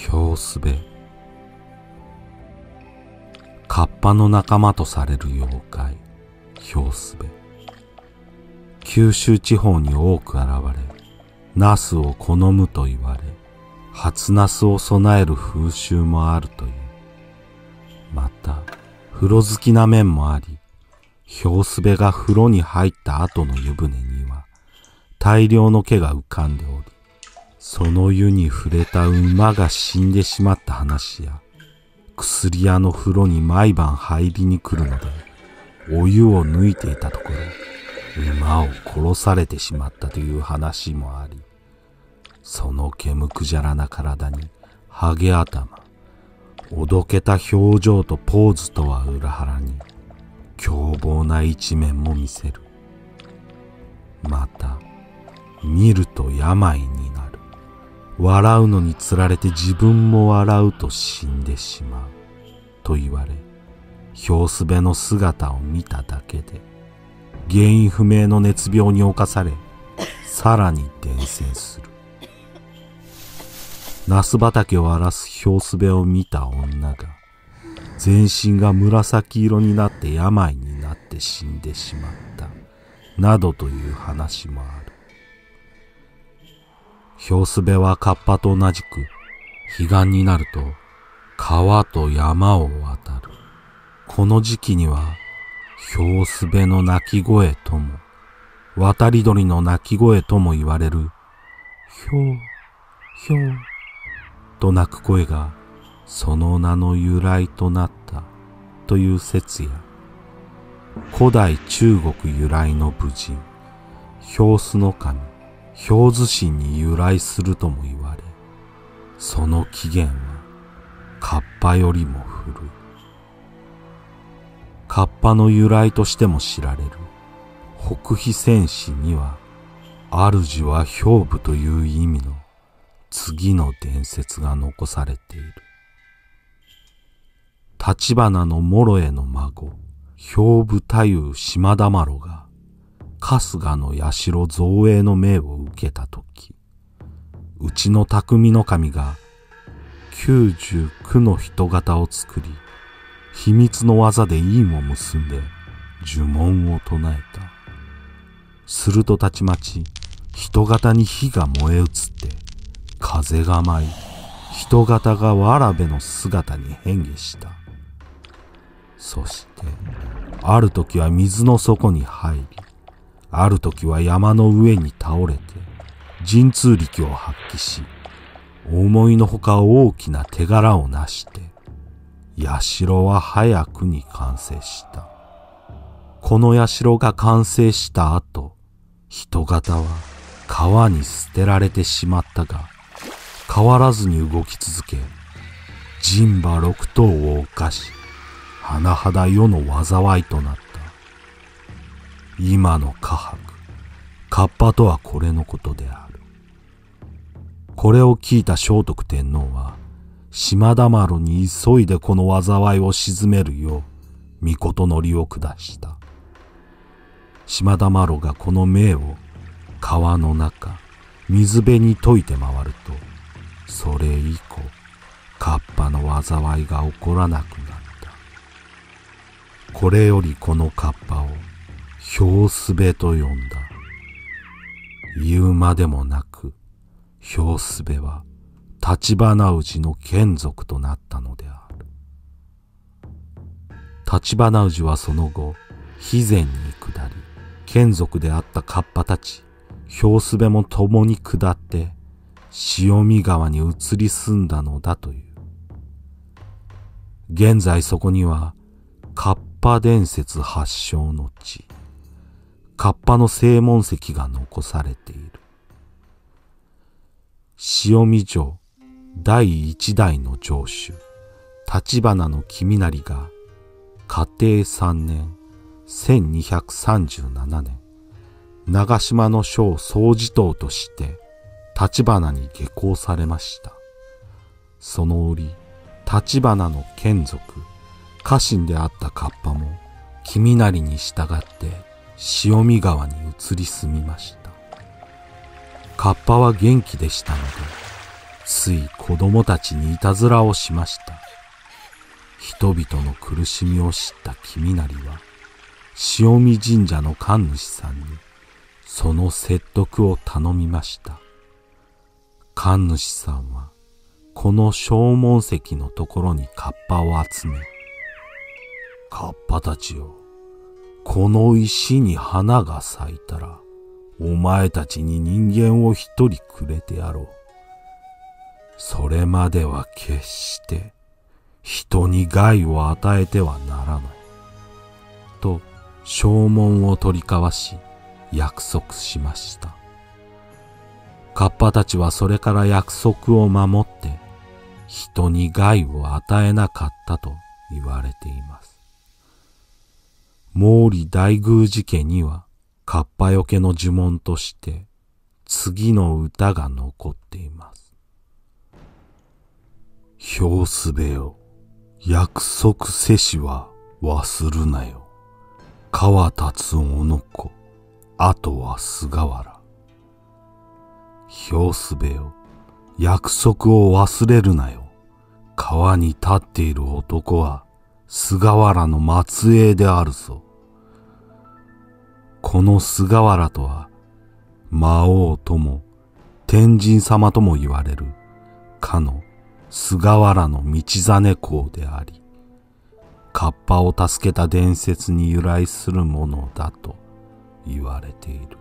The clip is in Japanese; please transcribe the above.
ヒョウスベ。カッパの仲間とされる妖怪、ヒョウスベ。九州地方に多く現れ、ナスを好むと言われ、初ナスを備える風習もあるという。また、風呂好きな面もあり、ヒョウスベが風呂に入った後の湯船には、大量の毛が浮かんでおり、その湯に触れた馬が死んでしまった話や、薬屋の風呂に毎晩入りに来るので、お湯を抜いていたところ、馬を殺されてしまったという話もあり、その毛むくじゃらな体にハゲ頭、おどけた表情とポーズとは裏腹に、凶暴な一面も見せる。また、見ると病になる。笑うのにつられて自分も笑うと死んでしまう。と言われ、ヒョウスベの姿を見ただけで、原因不明の熱病に侵され、さらに伝染する。ナス畑を荒らすヒョウスベを見た女が、全身が紫色になって病になって死んでしまった、などという話もある。ヒョウスベはカッパと同じく、彼岸になると川と山を渡る。この時期には、ヒョウスベの鳴き声とも、渡り鳥の鳴き声とも言われる、ヒョウ、ヒョウと鳴く声が、その名の由来となったという説や、古代中国由来の武人、ヒョウスの神、ヒョウズ神に由来するとも言われ、その起源はカッパよりも古い。カッパの由来としても知られる北飛戦史には、主はヒョウブという意味の次の伝説が残されている。立花の諸江の孫、兵部太夫島田麻呂が春日の社造営の命を受けたとき、うちの匠の神が99の人型を作り、秘密の技で印を結んで呪文を唱えた。するとたちまち人型に火が燃え移って風が舞い、人型がわらべの姿に変化した。そしてある時は水の底に入り、ある時は山の上に倒れて神通力を発揮し、思いのほか大きな手柄を成して社は早くに完成した。この社が完成した後、人型は川に捨てられてしまったが、変わらずに動き続け、人馬六頭を犯し、甚だ世の災いとなった。今のカハク、カッパとはこれのことである。これを聞いた聖徳天皇は、島田麻呂に急いでこの災いを鎮めるよう、命のりを下した。島田麻呂がこの命を川の中、水辺に解いて回ると、それ以降、カッパの災いが起こらなくなった。これよりこのカッパを、ヒョウスベと呼んだ。言うまでもなく、ヒョウスベは、立花氏の眷属となったのである。立花氏はその後、肥前に下り、眷属であったカッパたち、ヒョウスベも共に下って、潮見川に移り住んだのだという。現在そこには、カッパ伝説発祥の地、カッパの正門石が残されている。潮見城第一代の城主、立花の君成が、嘉定3年、1237年、長島の小総持統として、立花に下校されました。その折、立花の眷属、家臣であったカッパも、君成に従って潮見川に移り住みました。カッパは元気でしたので、つい子供たちにいたずらをしました。人々の苦しみを知った君なりは、塩見神社の神主さんにその説得を頼みました。神主さんはこの正門石のところにカッパを集め、カッパたちよ、この石に花が咲いたら、お前たちに人間を一人くれてやろう。それまでは決して人に害を与えてはならない。と証文を取り交わし約束しました。カッパたちはそれから約束を守って人に害を与えなかったと言われています。毛利大宮寺家にはカッパよけの呪文として次の歌が残っています。表すべよ、約束せしは忘るなよ。川立つおのこ、あとは菅原。表すべよ、約束を忘れるなよ。川に立っている男は菅原の末裔であるぞ。この菅原とは魔王とも天神様とも言われるかの菅原の道真公であり、カッパを助けた伝説に由来するものだと言われている。